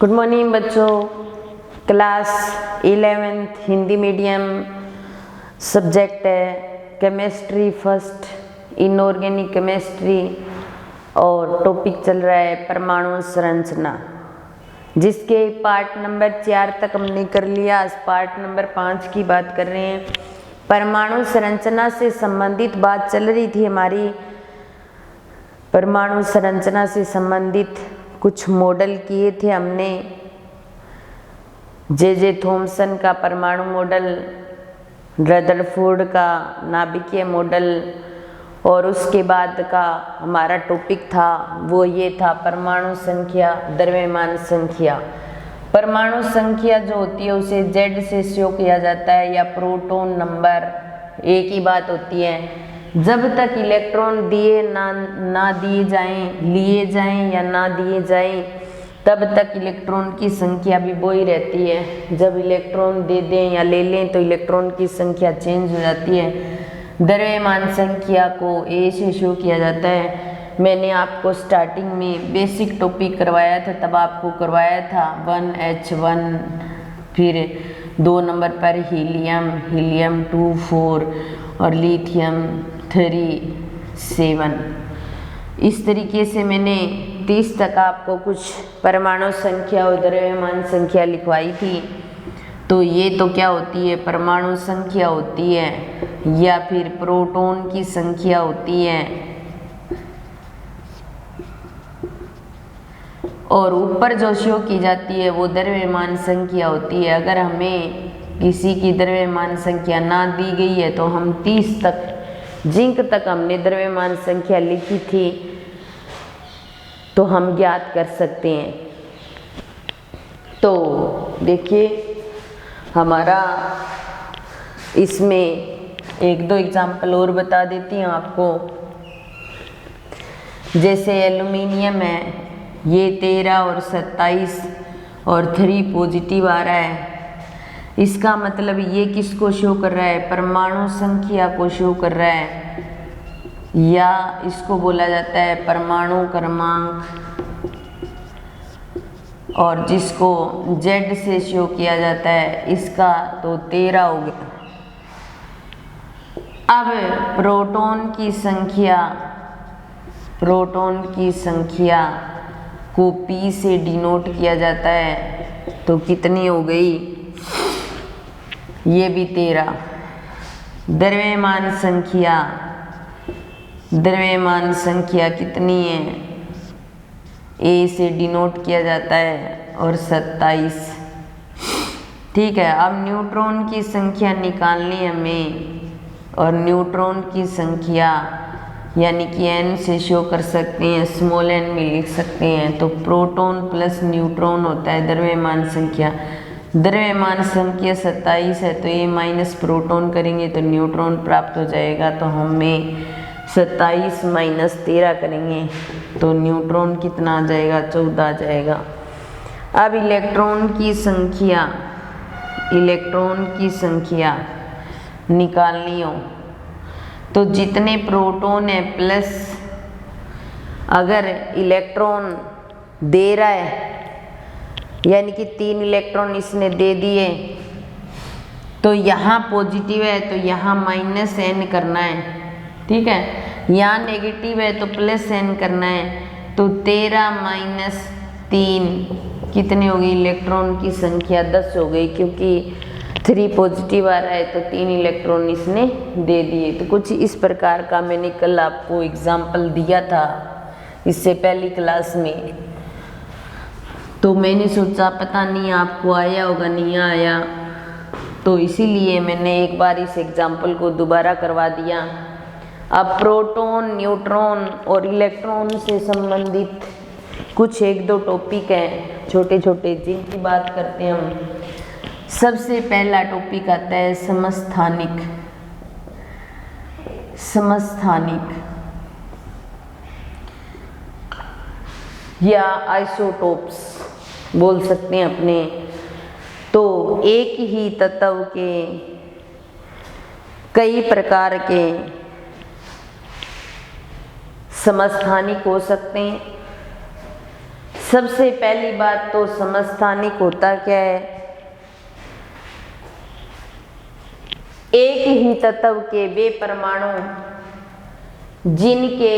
Good morning बच्चों। Class 11th Hindi medium subject है chemistry first, inorganic chemistry, और topic चल रहा है परमाणु संरचना, जिसके पार्ट नंबर 4 तक हमने कर लिया। आज पार्ट नंबर 5 की बात कर रहे हैं। परमाणु संरचना से संबंधित बात चल रही थी हमारी। परमाणु संरचना से संबंधित कुछ मॉडल किए थे हमने। जे थॉमसन का परमाणु मॉडल, रदरफोर्ड का नाभिकीय मॉडल, और उसके बाद का हमारा टॉपिक था वो ये था परमाणु संख्या, द्रव्यमान संख्या। परमाणु संख्या जो होती है उसे Z से शो किया जाता है या प्रोटॉन नंबर। एक ही बात होती है, जब तक इलेक्ट्रॉन दिए ना दिए जाएं, लिए जाएं या ना दिए जाएं, तब तक इलेक्ट्रॉन की संख्या भी वो ही रहती है। जब इलेक्ट्रॉन दे दें या ले लें तो इलेक्ट्रॉन की संख्या चेंज हो जाती है। द्रव्यमान संख्या को A से शो किया जाता है। मैंने आपको स्टार्टिंग में बेसिक टॉपिक करवाया था, तब आपको करवाया था 1H1, फिर 2 नंबर पर हीलियम 2 4 और लिथियम 3 7। इस तरीके से मैंने 30 तक आपको कुछ परमाणु संख्या और द्रव्यमान संख्या लिखवाई थी। तो ये तो क्या होती है, परमाणु संख्या होती है या फिर प्रोटॉन की संख्या होती है, और ऊपर जो शो की जाती है वो द्रव्यमान संख्या होती है। अगर हमें किसी की द्रव्यमान संख्या ना दी गई है तो हम 30 तक, जिंक तक हमने द्रव्यमान संख्या लिखी थी, तो हम ज्ञात कर सकते हैं। तो देखिए हमारा इसमें 1-2 एग्जाम्पल और बता देती हूँ आपको। जैसे एल्युमिनियम है, ये 13 और 27 और 3 पॉजिटिव आ रहा है। इसका मतलब ये किसको शो कर रहा है, परमाणु संख्या को शो कर रहा है, या इसको बोला जाता है परमाणु क्रमांक, और जिसको Z से शो किया जाता है इसका तो 13 हो गया। अब प्रोटॉन की संख्या को P से डिनोट किया जाता है, तो कितनी हो गई, ये भी 13। द्रव्यमान संख्या कितनी है, A से डिनोट किया जाता है, और 27। ठीक है। अब न्यूट्रॉन की संख्या निकालनी हमें, और न्यूट्रॉन की संख्या यानी कि n से शो कर सकते हैं, स्मॉल n में लिख सकते हैं। तो प्रोटॉन प्लस न्यूट्रॉन होता है द्रव्यमान संख्या। द्रव्यमान संख्या 27 है, तो ये माइनस प्रोटॉन करेंगे तो न्यूट्रॉन प्राप्त हो जाएगा। तो हमें 27 माइनस 13 करेंगे तो न्यूट्रॉन कितना आ जाएगा, 14 आ जाएगा। अब इलेक्ट्रॉन की संख्या निकालनी हो तो जितने प्रोटॉन है प्लस, अगर इलेक्ट्रॉन दे रहा है यानी कि 3 इलेक्ट्रॉन इसने दे दिए, तो यहाँ पॉजिटिव है तो यहाँ माइनस n करना है। ठीक है। यहाँ नेगेटिव है तो प्लस n करना है। तो 13 माइनस 3 कितने हो गई, इलेक्ट्रॉन की संख्या 10 हो गई, क्योंकि 3 पॉजिटिव आ रहा है तो 3 इलेक्ट्रॉन इसने दे दिए। तो कुछ इस प्रकार का मैंने कल आपको एग्जाम्पल दिया था इससे पहली क्लास में। तो मैंने सोचा पता नहीं आपको आया होगा, नहीं आया, तो इसीलिए मैंने एक बार इस एग्जाम्पल को दोबारा करवा दिया। अब प्रोटॉन, न्यूट्रॉन और इलेक्ट्रॉन से संबंधित कुछ 1-2 टॉपिक हैं छोटे छोटे, जिनकी बात करते हैं हम। सबसे पहला टॉपिक आता है समस्थानिक या आइसोटोप्स बोल सकते हैं अपने। तो एक ही तत्व के कई प्रकार के समस्थानिक हो सकते हैं। सबसे पहली बात तो समस्थानिक होता क्या है? एक ही तत्व के वे परमाणु जिनके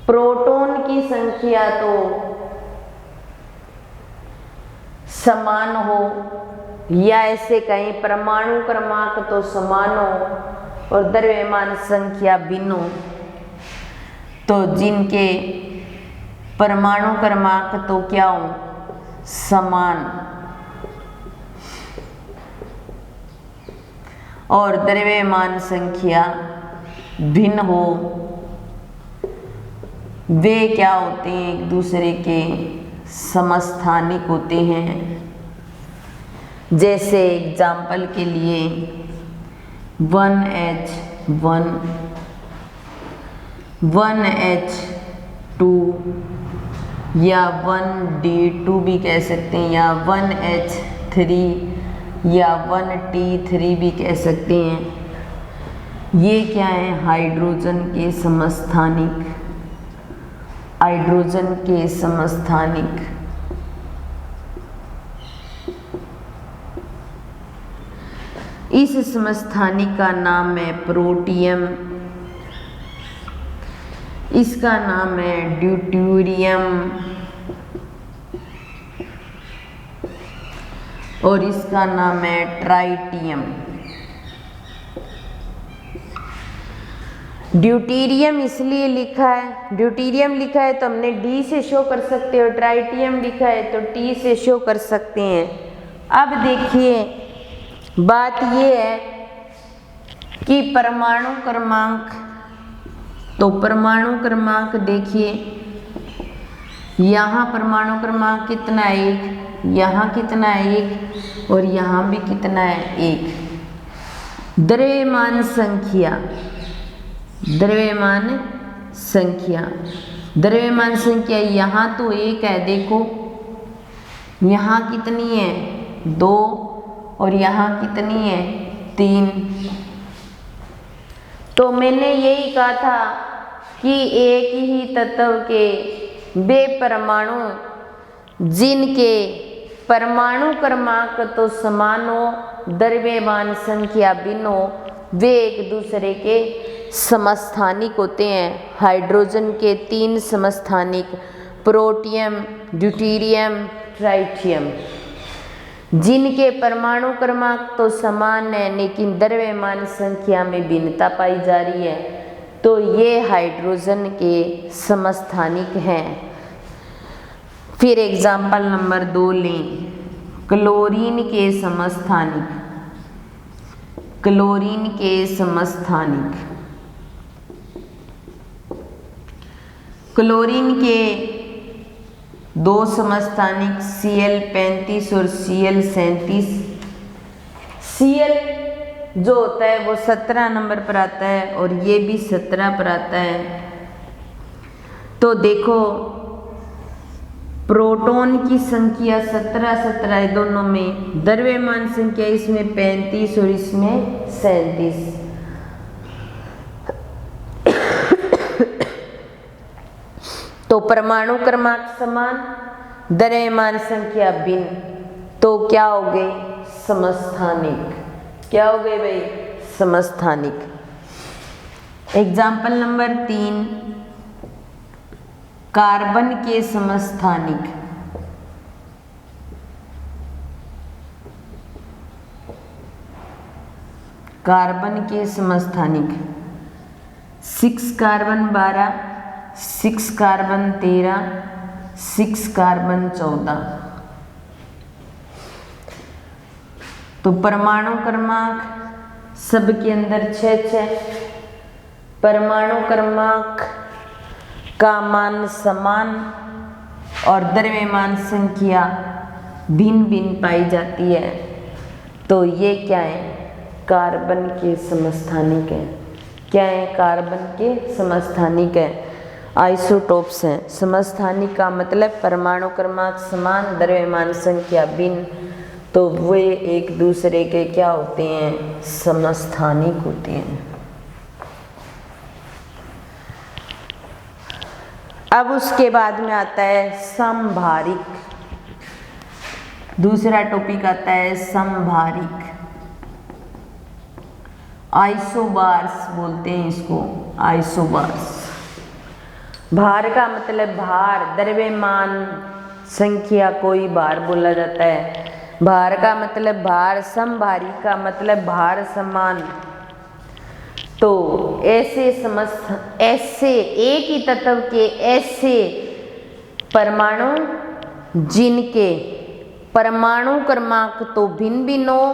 प्रोटॉन की संख्या तो समान हो, या ऐसे कहीं परमाणु क्रमांक तो समान हो और द्रव्यमान संख्या भिन्न हो, तो जिनके परमाणु क्रमांक तो क्या हो? समान, और द्रव्यमान संख्या भिन्न हो, वे क्या होते हैं? एक दूसरे के समस्थानिक होते हैं। जैसे एग्जाम्पल के लिए 1H1, 1H2 या 1D2 भी कह सकते हैं, या 1H3 या 1T3 भी कह सकते हैं। ये क्या है? हाइड्रोजन के समस्थानिक, हाइड्रोजन के समस्थानिक। इस समस्थानिक का नाम है प्रोटियम, इसका नाम है ड्यूटेरियम और इसका नाम है ट्राइटियम। ड्यूटेरियम इसलिए लिखा है, ड्यूटेरियम लिखा है तो हमने डी से शो कर सकते हो, ट्राइटियम लिखा है तो टी से शो कर सकते हैं। अब देखिए बात ये है कि परमाणु क्रमांक, तो परमाणु क्रमांक देखिए, यहाँ परमाणु क्रमांक कितना है? 1, यहाँ कितना है? 1, और यहाँ भी कितना है? 1। द्रव्यमान संख्या, द्रव्यमान संख्या, द्रव्यमान संख्या यहाँ तो 1 है, देखो यहाँ कितनी है? 2, और यहाँ कितनी है? 3। तो मैंने यही कहा था कि एक ही तत्व के वे परमाणु जिनके परमाणु क्रमांक तो समान हो, द्रव्यमान संख्या भिन्न हो, वे एक दूसरे के समस्थानिक होते हैं। हाइड्रोजन के 3 समस्थानिक, प्रोटियम, ड्यूटेरियम, ट्राइटियम, जिनके परमाणु क्रमांक तो समान है लेकिन द्रव्यमान संख्या में भिन्नता पाई जा रही है, तो ये हाइड्रोजन के समस्थानिक हैं। फिर एग्जाम्पल नंबर 2 लें, क्लोरीन के समस्थानिक, क्लोरीन के समस्थानिक। क्लोरीन के 2 समस्थानिक Cl35 और Cl37। Cl जो होता है वो 17 नंबर पर आता है और ये भी 17 पर आता है। तो देखो प्रोटॉन की संख्या 17 है दोनों में, द्रव्यमान संख्या इसमें 35 और इसमें 37। तो परमाणु क्रमांक समान, द्रव्यमान संख्या भिन्न, तो क्या हो गए? समस्थानिक। क्या हो गए भाई? समस्थानिक। एग्जाम्पल नंबर 3, कार्बन के समस्थानिक। कार्बन के समस्थानिक 6 कार्बन 12, 6 कार्बन 13, 6 कार्बन 14। तो परमाणु क्रमांक सबके अंदर 6, परमाणु क्रमांक का मान समान और द्रव्यमान संख्या भिन्न भिन्न पाई जाती है। तो ये क्या है? कार्बन के समस्थानिक है। क्या है? कार्बन के समस्थानिक है, आइसोटोप्स हैं। समस्थानिक का मतलब परमाणु क्रमांक समान, द्रव्यमान संख्या भिन्न, तो वे एक दूसरे के क्या होते हैं? समस्थानिक होते हैं। अब उसके बाद में आता है समभारिक। दूसरा टॉपिक आता है समभारिक। आइसोबार्स बोलते हैं इसको, आइसोबार्स। भार का मतलब भार, द्रव्यमान संख्या, कोई भार बोला जाता है। भार का मतलब भार, समभारी का मतलब भार समान। तो ऐसे एक ही तत्व के ऐसे परमाणु जिनके परमाणु क्रमांक तो भिन्न भिन्न हो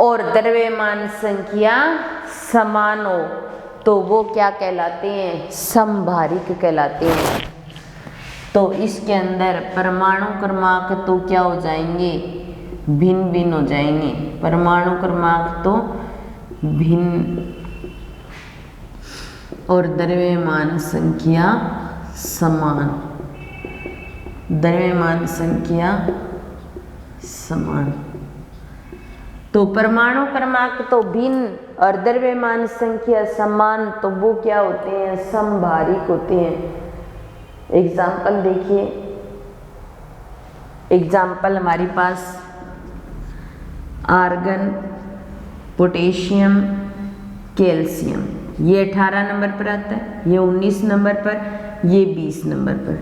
और द्रव्यमान संख्या समान हो, तो वो क्या कहलाते हैं? समभारिक कहलाते हैं। तो इसके अंदर परमाणु क्रमांक तो क्या हो जाएंगे? भिन्न भिन्न हो जाएंगे। परमाणु क्रमांक तो भिन्न और द्रव्यमान संख्या समान। द्रव्यमान संख्या समान। तो परमाणु क्रमांक तो भिन्न और द्रव्यमान संख्या समान, तो वो क्या होते हैं? समभारिक होते हैं। एग्जाम्पल देखिए, एग्जाम्पल हमारे पास आर्गन, पोटेशियम, कैल्शियम, ये 18 नंबर पर आता है, ये 19 नंबर पर, ये 20 नंबर पर,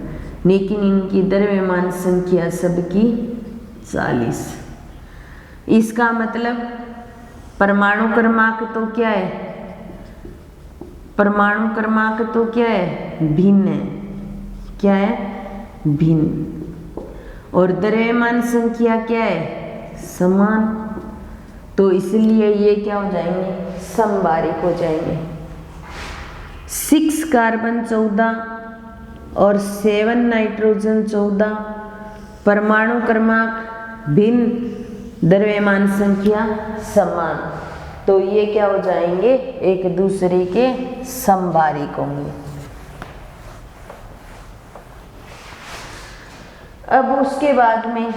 लेकिन इनकी द्रव्यमान संख्या सबकी 40। इसका मतलब परमाणु क्रमांक तो क्या है? परमाणु क्रमांक तो क्या है? भिन्न है। क्या है? भिन्न। और द्रव्यमान संख्या क्या है? समान। तो इसलिए ये क्या हो जाएंगे? समभारिक हो जाएंगे। 6 कार्बन 14 और 7 नाइट्रोजन 14, परमाणु क्रमांक भिन्न, द्रव्यमान संख्या समान, तो ये क्या हो जाएंगे? एक दूसरे के समभारिक होंगे। अब उसके बाद में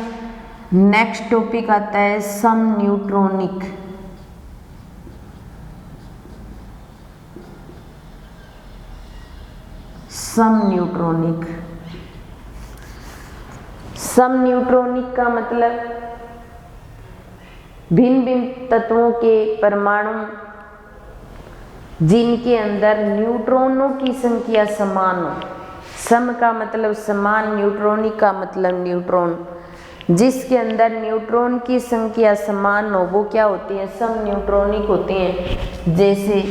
नेक्स्ट टॉपिक आता है समन्यूट्रॉनिक। समन्यूट्रॉनिक। समन्यूट्रॉनिक का मतलब भिन्न भिन्न तत्वों के परमाणु जिनके अंदर न्यूट्रॉनों की संख्या समान हो। सम का मतलब समान, न्यूट्रॉनिक का मतलब न्यूट्रॉन। जिसके अंदर न्यूट्रॉन की संख्या समान हो वो क्या होती है? सम न्यूट्रॉनिक होते हैं। जैसे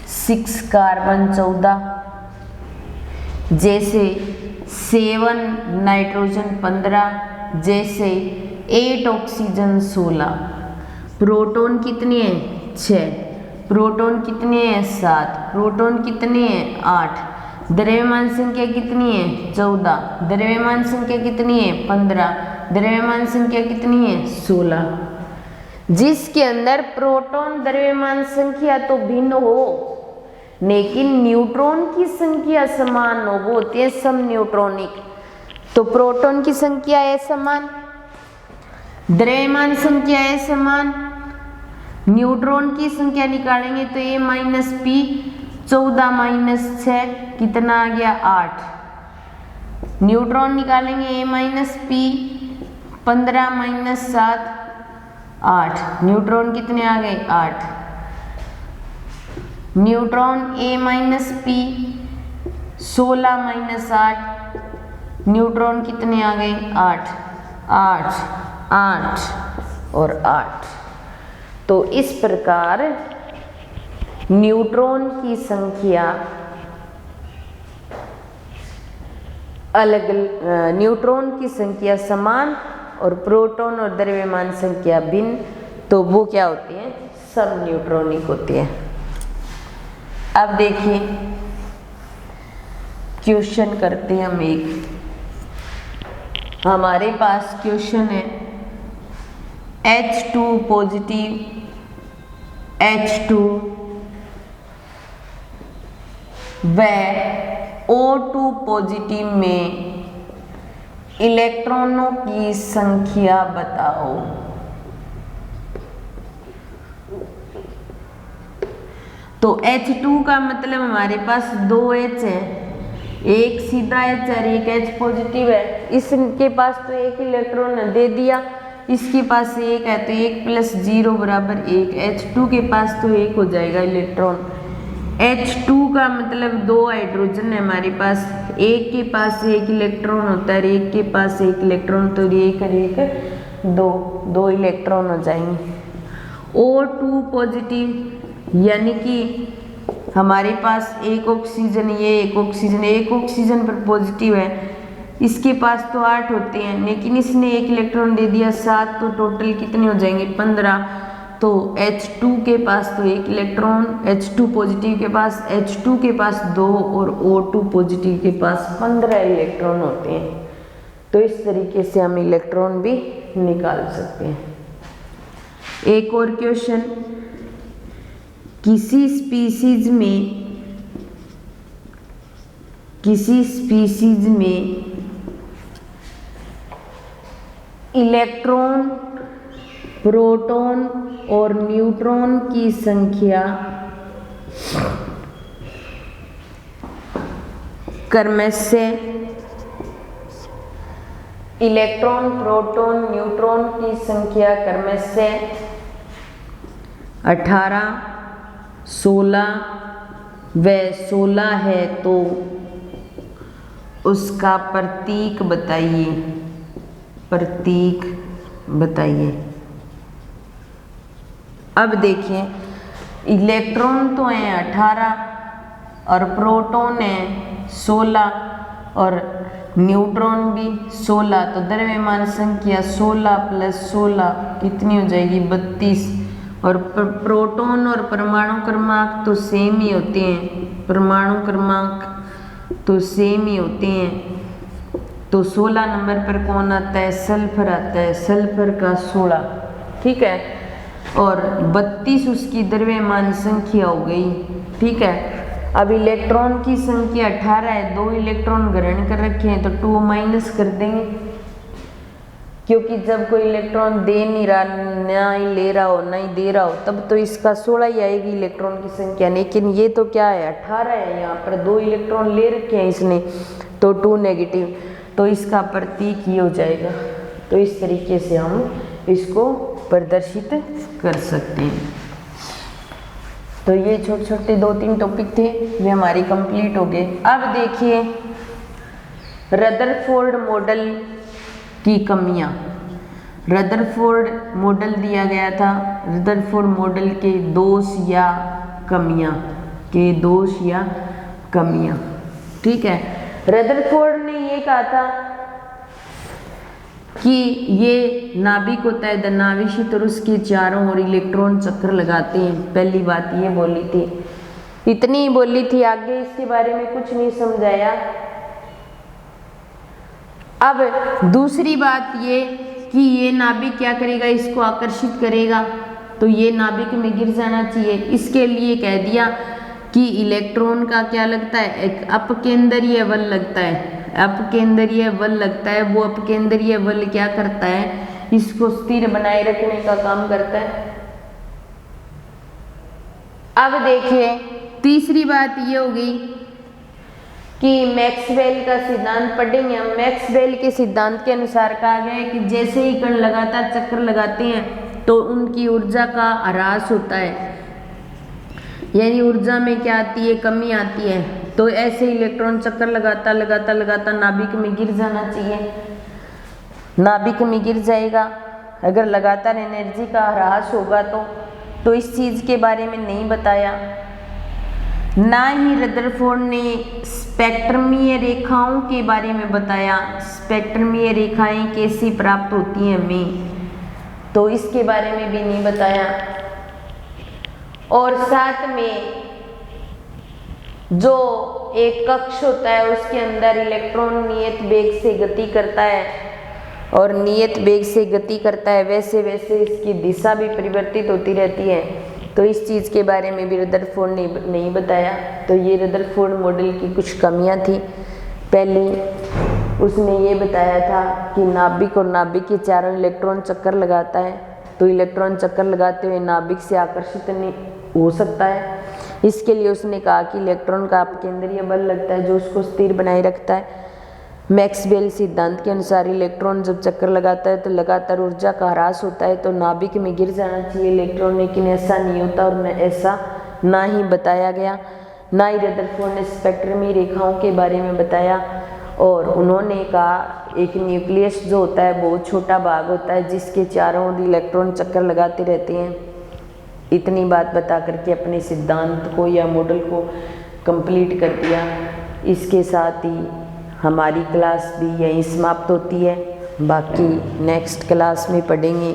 6 कार्बन 14, जैसे 7 नाइट्रोजन 15, जैसे 8 ऑक्सीजन 16। प्रोटॉन कितने हैं? 6। प्रोटॉन कितने हैं? 7। प्रोटॉन कितने हैं? 8। द्रव्यमान संख्या कितनी है? 14। द्रव्यमान संख्या कितनी है? 15। द्रव्यमान संख्या कितनी है? 16। जिसके अंदर प्रोटॉन द्रव्यमान संख्या तो भिन्न हो लेकिन न्यूट्रॉन की संख्या समान हो, वो होते हैं समन्यूट्रॉनिक। तो प्रोटॉन की संख्या है समान, द्रव्यमान संख्या है समान, न्यूट्रॉन की संख्या निकालेंगे तो a माइनस पी, 14 माइनस 6 कितना आ गया? 8। न्यूट्रॉन निकालेंगे a minus P, 15 minus 7 8। Neutron कितने आ गए? 8। Neutron a minus P, 16 minus 8, neutron कितने आ गए? 8 8 8 और 8। तो इस प्रकार न्यूट्रॉन की संख्या अलग, न्यूट्रॉन की संख्या समान और प्रोटॉन और द्रव्यमान संख्या भिन्न, तो वो क्या होती है? समन्यूट्रॉनिक होती है। अब देखिए क्वेश्चन करते हैं हम एक। हमारे पास क्वेश्चन है H2 पॉजिटिव, H2 व O2 पॉजिटिव में इलेक्ट्रॉनों की संख्या बताओ। तो H2 का मतलब हमारे पास 2H है एक सीधा H और एक H पॉजिटिव है, इसके पास तो एक इलेक्ट्रॉन दे दिया, इसके पास एक है तो 1 + 0 = 1। H2 के पास तो एक हो जाएगा इलेक्ट्रॉन। H2 का मतलब 2 हाइड्रोजन है हमारे पास, एक के पास एक इलेक्ट्रॉन होता है, एक के पास एक इलेक्ट्रॉन, तो एक और एक 2 इलेक्ट्रॉन हो जाएंगे। O2 पॉजिटिव, यानी कि हमारे पास एक ऑक्सीजन, ये एक ऑक्सीजन पर पॉजिटिव है, इसके पास तो 8 होते हैं, लेकिन इसने एक इलेक्ट्रॉन दे दिया 7, तो टोटल कितने हो जाएंगे 15। तो H2 के पास तो एक इलेक्ट्रॉन, H2 पॉजिटिव के पास, H2 के पास 2 और O2 पॉजिटिव के पास 15 इलेक्ट्रॉन होते हैं। तो इस तरीके से हम इलेक्ट्रॉन भी निकाल सकते हैं। एक और क्वेश्चन, किसी स्पीसीज में इलेक्ट्रॉन, प्रोटॉन और न्यूट्रॉन की संख्या क्रमशः इलेक्ट्रॉन, प्रोटॉन, न्यूट्रॉन की संख्या क्रमशः 18, 16 व 16 है, तो उसका प्रतीक बताइए। अब देखिए, इलेक्ट्रॉन तो हैं 18 और प्रोटॉन है 16 और न्यूट्रॉन भी 16, तो द्रव्यमान संख्या 16 + 16 कितनी हो जाएगी 32। और प्रोटॉन और परमाणु क्रमांक तो सेम ही होते हैं, परमाणु क्रमांक तो सेम ही होते हैं। तो 16 नंबर पर कौन आता है, सल्फर आता है, सल्फर का 16, ठीक है। और 32 उसकी द्रव्यमान संख्या हो गई, ठीक है। अब इलेक्ट्रॉन की संख्या 18 है, 2 इलेक्ट्रॉन ग्रहण कर रखे हैं, तो 2 माइनस कर देंगे, क्योंकि जब कोई इलेक्ट्रॉन दे नहीं रहा, ना ही ले रहा हो, ना ही दे रहा हो, तब तो इसका 16 ही आएगी इलेक्ट्रॉन की संख्या। लेकिन ये तो क्या है 18 है, यहाँ पर 2 इलेक्ट्रॉन ले रखे हैं इसने, तो 2 नेगेटिव, तो इसका प्रतीक ये हो जाएगा। तो इस तरीके से हम इसको प्रदर्शित कर सकते हैं। तो ये छोटे छोटे 2-3 टॉपिक थे, वे हमारी कंप्लीट हो गए। अब देखिए रदरफोर्ड मॉडल की कमियां। रदरफोर्ड मॉडल दिया गया था, रदरफोर्ड मॉडल के दोष या कमियां, ठीक है। रदरफोर्ड ने ये कहा था कि ये नाभिक होता है नाभिक और उसके चारों ओर इलेक्ट्रॉन चक्कर लगाते हैं। पहली बात ये बोली थी, इतनी ही बोली थी, आगे इसके बारे में कुछ नहीं समझाया। अब दूसरी बात ये कि ये नाभिक क्या करेगा, इसको आकर्षित करेगा, तो ये नाभिक में गिर जाना चाहिए। इसके लिए कह दिया कि इलेक्ट्रॉन का क्या लगता है, एक अपकेंद्रीय बल लगता है, अपकेंद्रीय बल लगता है। वो अपकेंद्रीय बल क्या करता है, इसको स्थिर बनाए रखने का काम करता है। अब देखिए तीसरी बात ये होगी कि मैक्सवेल का सिद्धांत पढ़ेंगे हम। मैक्सवेल के सिद्धांत के अनुसार कहा गया है कि जैसे ही कण लगातार चक्कर लगाते हैं तो उनकी ऊर्जा का ह्रास होता है, यानी ऊर्जा में क्या आती है, कमी आती है। तो ऐसे इलेक्ट्रॉन चक्कर लगाता नाभिक में गिर जाना चाहिए, नाभिक में गिर जाएगा अगर लगातार एनर्जी का ह्रास होगा तो इस चीज़ के बारे में नहीं बताया। ना ही रदरफोर्ड ने स्पेक्ट्रमीय रेखाओं के बारे में बताया, स्पेक्ट्रमीय रेखाएं कैसी प्राप्त होती हैं हमें, तो इसके बारे में भी नहीं बताया। और साथ में जो एक कक्ष होता है उसके अंदर इलेक्ट्रॉन नियत वेग से गति करता है, और नियत वेग से गति करता है वैसे वैसे इसकी दिशा भी परिवर्तित होती रहती है। तो इस चीज़ के बारे में भी रदरफोर्ड ने नहीं बताया। तो ये रदरफोर्ड मॉडल की कुछ कमियां थी। पहले उसने ये बताया था कि नाभिक और नाभिक के चारों इलेक्ट्रॉन चक्कर लगाता है, तो इलेक्ट्रॉन चक्कर लगाते हुए नाभिक से आकर्षित नहीं हो सकता है। इसके लिए उसने कहा कि इलेक्ट्रॉन का अपकेंद्रीय बल लगता है जो उसको स्थिर बनाए रखता है। मैक्सवेल सिद्धांत के अनुसार इलेक्ट्रॉन जब चक्कर लगाता है तो लगातार ऊर्जा का ह्रास होता है, तो नाभिक में गिर जाना चाहिए इलेक्ट्रॉन, लेकिन ऐसा नहीं होता और ऐसा ना ही बताया गया। ना ही रदरफोर्ड ने स्पेक्ट्रमी रेखाओं के बारे में बताया, और उन्होंने कहा एक न्यूक्लियस जो होता है बहुत छोटा भाग होता है जिसके चारों ओर इलेक्ट्रॉन चक्कर लगाते रहते हैं। इतनी बात बता करके अपने सिद्धांत को या मॉडल को कंप्लीट कर दिया। इसके साथ ही हमारी क्लास भी यहीं समाप्त होती है। बाकी नेक्स्ट क्लास में पढ़ेंगे